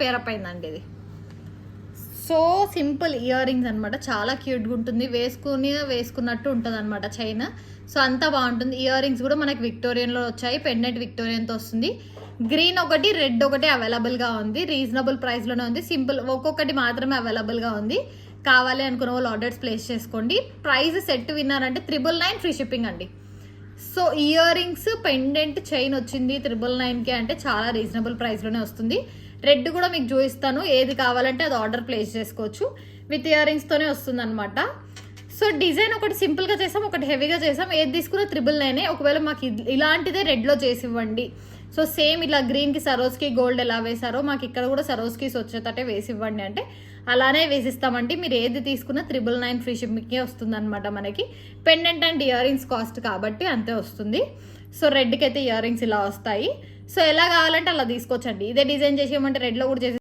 Pair up అయిందండి ఇది. So simple ear rings అనమాట, చాలా క్యూట్గా ఉంటుంది, వేసుకున్నట్టు ఉంటుంది అనమాట చైన్. సో అంతా బాగుంటుంది. ఇయర్ రింగ్స్ కూడా మనకి విక్టోరియన్లో వచ్చాయి, పెండెంట్ విక్టోరియన్తో వస్తుంది. గ్రీన్ ఒకటి, రెడ్ ఒకటి అవైలబుల్గా ఉంది, రీజనబుల్ ప్రైస్లోనే ఉంది. సింపుల్ ఒక్కొక్కటి మాత్రమే అవైలబుల్గా ఉంది. కావాలి అనుకున్న వాళ్ళు ఆర్డర్స్ ప్లేస్ చేసుకోండి. ప్రైస్ సెట్ విన్నారంటే 999 ఫ్రీ షిప్పింగ్ అండి. So ear rings, pendant, chain వచ్చింది 999కి అంటే చాలా రీజనబుల్ ప్రైస్లోనే వస్తుంది. రెడ్ కూడా మీకు చూపిస్తాను, ఏది కావాలంటే అది ఆర్డర్ ప్లేస్ చేసుకోవచ్చు. విత్ ఇయర్ రింగ్స్తోనే వస్తుంది అనమాట. సో డిజైన్ ఒకటి సింపుల్గా చేసాం, ఒకటి హెవీగా చేసాం. ఏది తీసుకున్నా 999. ఒకవేళ మాకు ఇలాంటిదే రెడ్లో చేసి ఇవ్వండి. సో సేమ్ ఇలా గ్రీన్కి సరోస్కి గోల్డ్ ఎలా వేసారో మాకు ఇక్కడ కూడా సరోస్కీస్ వచ్చేటట్టే వేసి ఇవ్వండి అంటే అలానే వేసిస్తామండి. మీరు ఏది తీసుకున్నా 999 ఫ్రీ షిప్పింగ్కే వస్తుంది అనమాట. మనకి pendant and ear rings cost కాబట్టి అంతే వస్తుంది. సో రెడ్కి అయితే ఇయర్ రింగ్స్ ఇలా వస్తాయి. సో ఎలా కావాలంటే అలా తీసుకోవచ్చండి. ఇదే డిజైన్ చేసేయమంటే రెడ్లో కూడా చేసి